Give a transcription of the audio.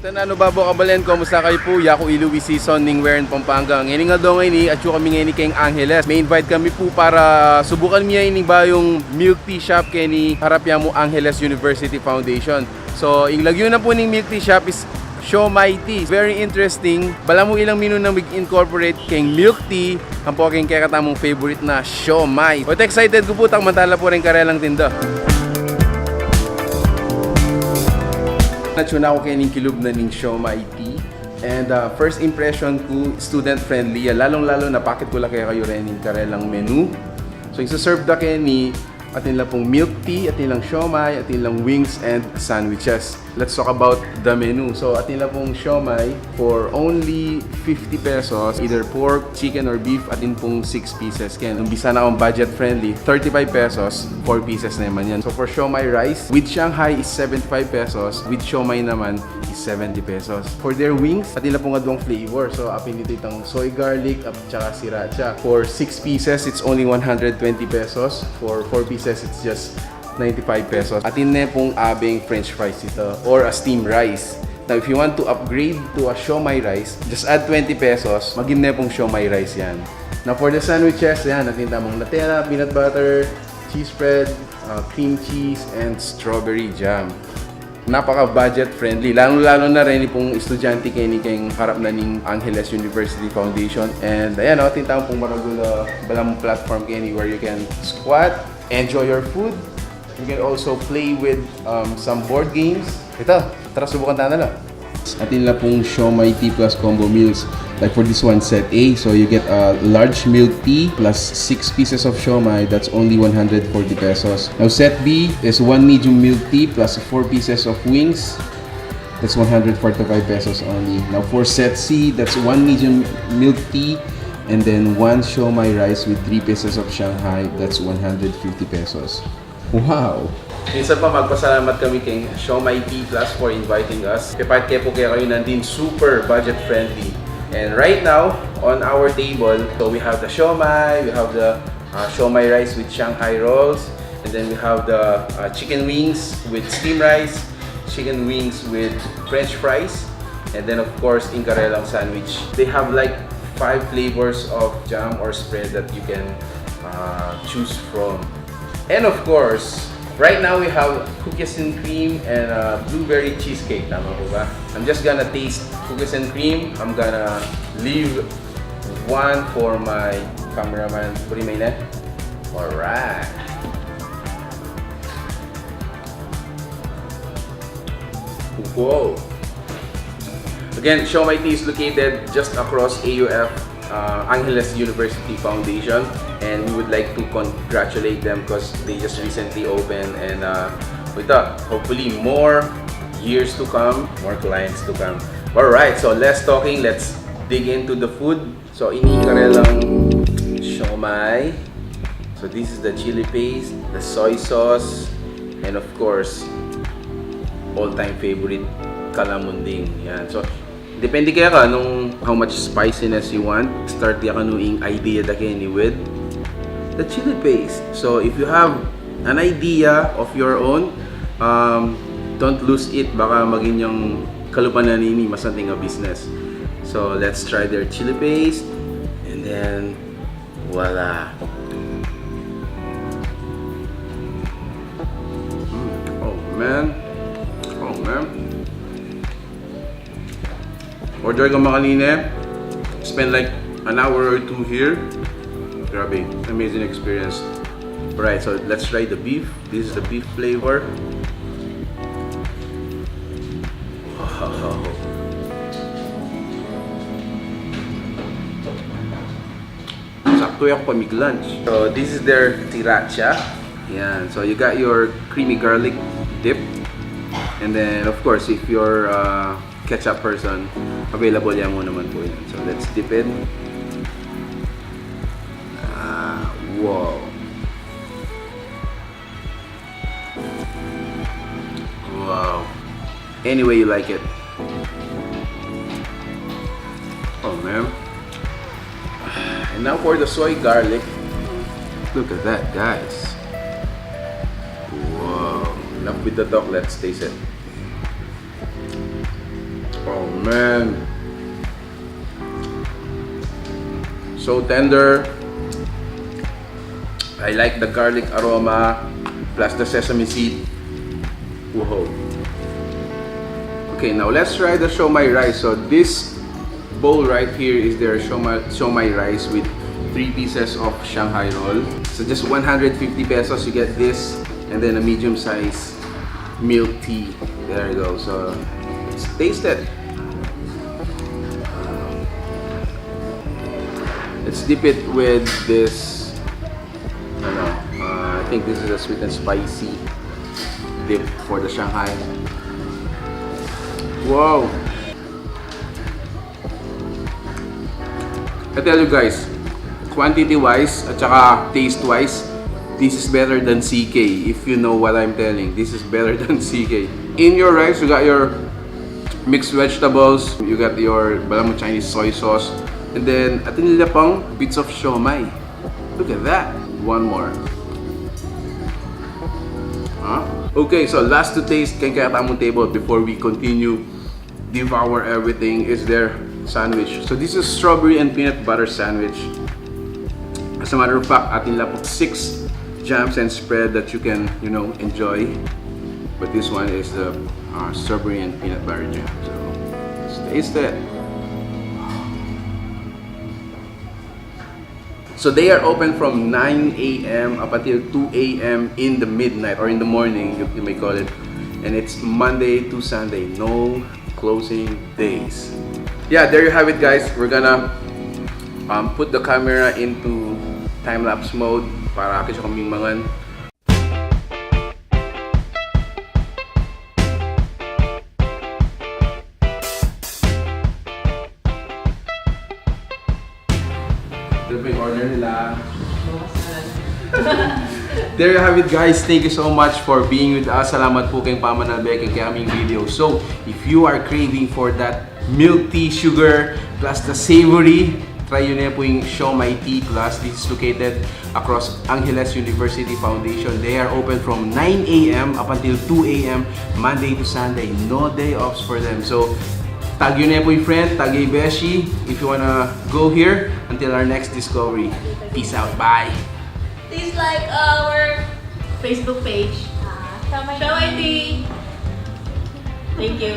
Tanano babo kabalen, kumusta kayo po? Yaku iluwi season ning Weren Pampanga. Ngayon nga daw ngayon at kami ngayon kay Angeles. May invite kami po para subukan niya ini ba yung milk tea shop kay ni harap ya mo Angeles University Foundation. So, yung lagyo na po ning milk tea shop is Siomai Tea. Very interesting. Bala mo ilang minu na mag-incorporate kay milk tea. Ang po aking kaya katamong favorite na siomai. But excited ko po tang mantala po rin karelang tinda. Natsuna ako kayo ning kilub na ning Siomai Tea. And first impression ko, student friendly. Lalong-lalo na pakit ko lang kayo rin ning karelang menu. So yung serve da kayo ni atin lang pong milk tea, atin lang siomai, atin lang wings and sandwiches. Let's talk about the menu. So atin lang pong siomai for only 50 pesos, either pork, chicken or beef, atin pong 6 pieces. Kaya umbisa na akong budget friendly, 35 pesos, 4 pieces na naman yan. So for siomai rice, with Shanghai is 75 pesos, with siomai naman is 70 pesos. For their wings, atin lang pong adwang flavor. So apin dito itong soy garlic at saka sriracha. For 6 pieces, it's only 120 pesos. For 4 pieces, it's just 95 pesos. Atin na pong abing french fries ito or a steamed rice. Now, if you want to upgrade to a siomai rice, just add 20 pesos, maging na pong siomai rice yan. Now, for the sandwiches, yan, atin tamong Nutella, peanut butter, cheese spread, cream cheese, and strawberry jam. Napaka-budget friendly. Lalo-lalo na rin pong estudyante kayo ni kayong harap na ning Angeles University Foundation. And ayan, atin tamong pong maragula balang platform kayo ni where you can squat, enjoy your food. You can also play with some board games. Ito, tara subukan tayo na lang. Atin lang pong Siomai Tea plus combo meals. Like for this one, set A. So you get a large milk tea plus 6 pieces of siomai. That's only 140 pesos. Now set B is 1 medium milk tea plus 4 pieces of wings. That's 145 pesos only. Now for set C, that's 1 medium milk tea and then 1 siomai rice with 3 pieces of Shanghai. That's 150 pesos. Wow! Minsan pa magpasalamat kami kay Siomai Tea Plus for inviting us. Kapag po kayo nandin super budget friendly. And right now, on our table, so we have the siomai, we have the siomai rice with Shanghai rolls, and then we have the chicken wings with steamed rice, chicken wings with french fries, and then of course, inkarelang sandwich. They have like 5 flavors of jam or spread that you can choose from. And of course, right now we have cookies and cream and blueberry cheesecake. Tama po ba? I'm just gonna taste cookies and cream. I'm gonna leave one for my cameraman. Burimay na? Alright. Whoa! Again, Siomai Tea is located just across AUF, Angeles University Foundation. And we would like to congratulate them because they just recently opened, and with that, hopefully more years to come, more clients to come. Alright, so less talking, let's dig into the food. So inikarelang siomai. So this is the chili paste, the soy sauce, and of course, all-time favorite, kalamunding. Yan. So depende kaya ka nung how much spiciness you want. Start ya ka nung idea da kaya ni with the chili paste. So if you have an idea of your own, don't lose it. Baka maging yung kalupanan nini masanting a business. So let's try their chili paste, and then voila. Oh man, oh man. Order ka makanina. Spend like an hour or 2 here. Grabe, amazing experience. Alright, so let's try the beef. This is the beef flavor. Wow. Sakto yung pamig-lunch. So this is their sriracha. Yan. So you got your creamy garlic dip. And then of course, if you're a ketchup person, available yan mo naman po yan. So let's dip in. Wow. Wow. Any way you like it. Oh man. And now for the soy garlic. Look at that, guys. Wow. Enough with the talk, let's taste it. Man. So tender. I like the garlic aroma plus the sesame seed. Whoa. Okay, now let's try the siomai rice. So this bowl right here is their siomai rice with 3 pieces of Shanghai roll. So just 150 pesos, you get this, and then a medium size milk tea. There you go. So let's taste it. Let's dip it with this. I think this is a sweet and spicy dip for the Shanghai. Wow! I tell you guys, quantity-wise at saka taste-wise, this is better than CK. If you know what I'm telling, this is better than CK. In your rice, you got your mixed vegetables, you got your balamang Chinese soy sauce, and then atin nila pang bits of siomai. Look at that. One more. Okay, so last to taste kay katamong table before we continue devour everything is their sandwich. So this is strawberry and peanut butter sandwich. As a matter of fact, atin lang po 6 jams and spread that you can, enjoy. But this one is the strawberry and peanut butter jam. So let's taste it. So they are open from 9 a.m. up until 2 a.m. in the midnight or in the morning, you may call it. And it's Monday to Sunday, no closing days. Yeah, there you have it, guys. We're gonna put the camera into time-lapse mode para kasi kaming mangan. Ito yung order nila. There you have it, guys. Thank you so much for being with us. Salamat po kayong pamanabek kay aming video. So, if you are craving for that milk tea sugar plus the savory, try yun na po yung Siomai Tea Plus. This is located across Angeles University Foundation. They are open from 9 a.m. up until 2 a.m. Monday to Sunday. No day offs for them. So, tag yun na po yung friend, tag yung beshi if you wanna go here until our next discovery. Peace out. Bye! Please like our Facebook page. Siomai Tea. Thank you.